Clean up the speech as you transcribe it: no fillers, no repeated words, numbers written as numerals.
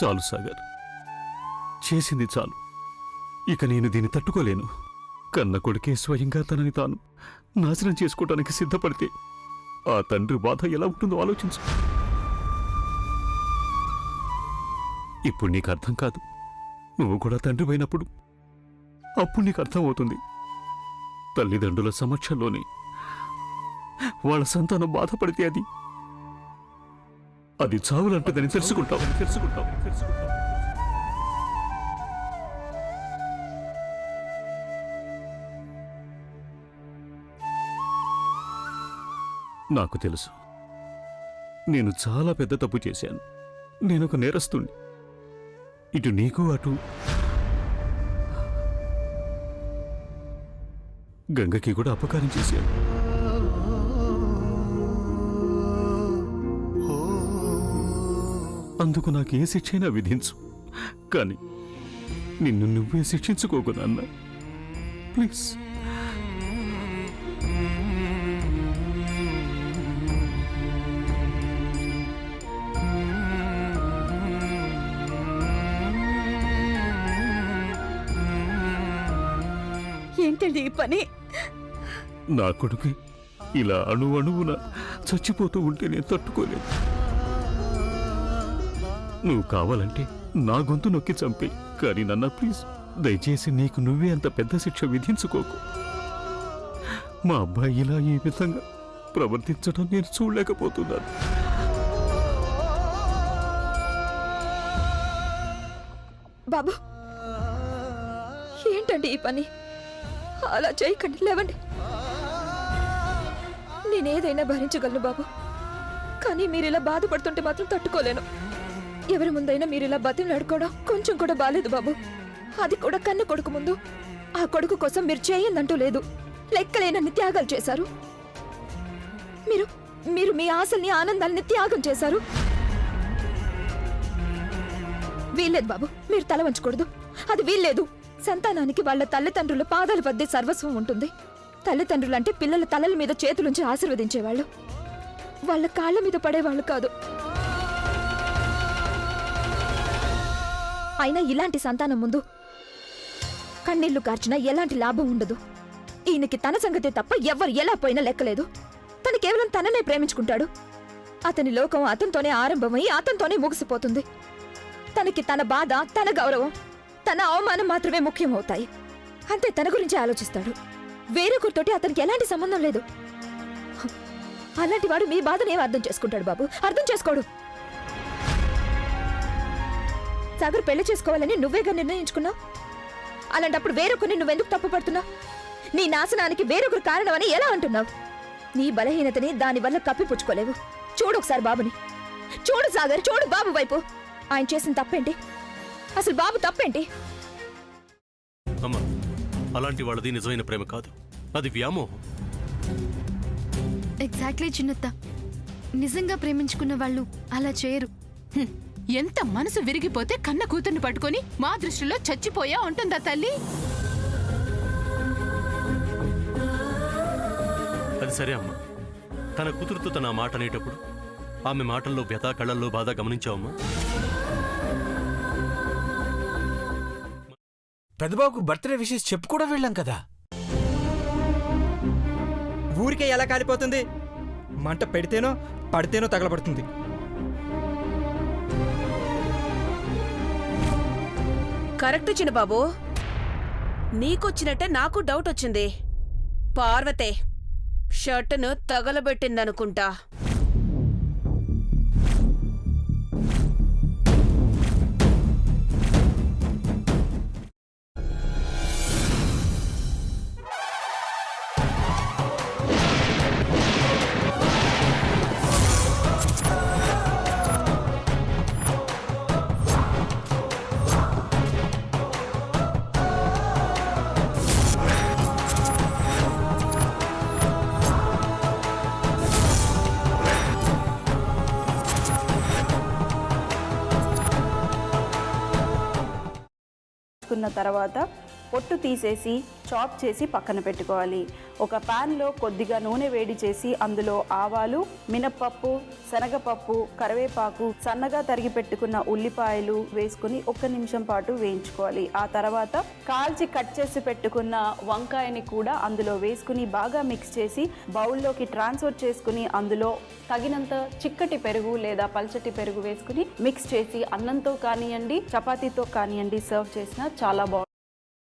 చాలు సాగర్, చేసింది చాలు. ఇక నేను దీన్ని తట్టుకోలేను. కన్న కొడుకే స్వయంగా తనని తాను నాశనం చేసుకోవటానికి సిద్ధపడితే ఆ తండ్రి బాధ ఎలా ఉంటుందో ఆలోచించు. ఇప్పుడు నీకు అర్థం కాదు, నువ్వు కూడా తండ్రి అయినప్పుడు అప్పుడు నీకు అర్థం అవుతుంది. తల్లిదండ్రుల సమక్షంలోనే వాళ్ళ సంతానం బాధపడితే అది చావులంటదని తెలుసుకుంటావు. నాకు తెలుసు, నేను చాలా పెద్ద తప్పు చేశాను. నేనొక నేరస్తుణ్ణి. ఇటు నీకు అటు గంగకి కూడా అపకారం చేశాను. అందుకు నాకు ఏ శిక్షైనా విధించు, కానీ నిన్ను నువ్వే శిక్షించుకోకు నాన్న, ప్లీజ్. ఏంటండి ఈ పని? నా కొడుకు ఇలా అణువణువున చచ్చిపోతూ ఉంటే నేను తట్టుకోలేదు. నువ్వు కావాలంటే నా గొంతు నొక్కి చంపే, కానీ నాన్న ప్లీజ్, దయచేసి నీకు నువ్వే అంత పెద్ద శిక్ష విధించుకోకు. మా అబ్బాయి ఇలా ఈ విధంగా ప్రవర్తించడం నేను చూడలేకపోతున్నాను. బాబు, ఏంటండి ఈ పని? అలా చేయకండి, లేవండి. నేనేదైనా భరించగలను బాబు, కానీ మీరిలా బాధపడుతుంటే మాత్రం తట్టుకోలేను. ఎవరి ముందైనా మీరిలా బతిమలాడుకోవడం కొంచెం కూడా బాలేదు బాబు. అది కూడా కన్న కొడుకు ముందు. ఆ కొడుకు కోసం మీరు చేయందంటూ లేదు. లెక్కలేనన్ని త్యాగాలు చేశారు. మీరు మీరు మీ ఆశల్ని, ఆనందాల్ని త్యాగం చేశారు. వీల్లేదు బాబు, మీరు తల వంచకూడదు. అది వీల్లేదు. సంతానానికి వాళ్ళ తల్లిదండ్రుల పాదాల వద్దే సర్వస్వం ఉంటుంది. తల్లిదండ్రులంటే పిల్లల తలల మీద చేతులుంచి ఆశీర్వదించేవాళ్ళు, వాళ్ళ కాళ్ళ మీద పడేవాళ్ళు కాదు. అయినా ఇలాంటి సంతానం ముందు కన్నీళ్లు కార్చినా ఎలాంటి లాభం ఉండదు. ఈయనకి తన సంగతే తప్ప ఎవ్వరు ఎలా పోయినా లెక్కలేదు. తను కేవలం తననే ప్రేమించుకుంటాడు. అతని లోకం అతనితోనే ఆరంభమై అతనితోనే ముగిసిపోతుంది. తనకి తన బాధ, తన గౌరవం, తన అవమానం మాత్రమే ముఖ్యమవుతాయి. అంతే, తన గురించి ఆలోచిస్తాడు. వేరొకరితోటి అతనికి ఎలాంటి సంబంధం లేదు. అలాంటి వాడు మీ బాధను ఏం అర్థం చేసుకుంటాడు బాబు? అర్థం చేసుకోడు. సాగర్ పెళ్లి చేసుకోవాలని నువ్వేగా నిర్ణయించుకున్నావు. అలాంటప్పుడు వేరొకరిని నువ్వెందుకు తప్పుపడుతున్నావు? నీ నాశనానికి వేరొకరు కారణమని ఎలా అంటున్నావు? నీ బలహీనతని దానివల్ల కప్పిపుచ్చుకోలేవు. చూడు ఒకసారి బాబుని. చూడు సాగర్, చూడు బాబు వైపు. ఆయన చేసిన తప్పేంటి? అసలు బాబు తప్పేంటి? అమ్మా, అలాంటి వాళ్ళది నిజమైన ప్రేమ కాదు, అది వ్యామోహం. ఎగ్జాక్ట్లీ చిన్నత్త. నిజంగా ప్రేమించుకున్న వాళ్ళు అలా చేయరు. ఎంత మనసు విరిగిపోతే కన్న కూతుర్ని పట్టుకొని మా దృష్టిలో చచ్చిపోయా ఉంటుందా తల్లి? అది సరే అమ్మా, తన కూతురుతో తన మాట అనేటప్పుడు ఆమె మాటల్లో వ్యథ, కళ్ళల్లో బాధ గమనించావమ్మా? పెద్దబాబుకు బర్త్డే విషెస్ చెప్పు కూడా వెళ్ళాం కదా. ఊరికే ఎలా కాలిపోతుంది? మంట పెడితేనో పడితేనో తగలబడుతుంది. కరెక్ట్ చిన్నబాబు, నీకొచ్చినట్టే నాకు డౌట్ వచ్చింది. పార్వతే షర్టును తగలబెట్టిందనుకుంటా. తర్వాత పొట్టు తీసేసి చాప్ చేసి పక్కన పెట్టుకోవాలి. ఒక ప్యాన్లో కొద్దిగా నూనె వేడి చేసి అందులో ఆవాలు, మినప్పప్పు, శనగపప్పు, కరివేపాకు, సన్నగా తరిగి పెట్టుకున్న ఉల్లిపాయలు వేసుకుని 1 నిమిషం పాటు వేయించుకోవాలి. ఆ తర్వాత కాల్చి కట్ చేసి పెట్టుకున్న వంకాయని కూడా అందులో వేసుకుని బాగా మిక్స్ చేసి బౌల్లోకి ట్రాన్స్ఫర్ చేసుకుని అందులో తగినంత చిక్కటి పెరుగు లేదా పల్చటి పెరుగు వేసుకుని మిక్స్ చేసి అన్నంతో కానివ్వండి, చపాతీతో కానివ్వండి సర్వ్ చేసినా చాలా బాగుంటుంది.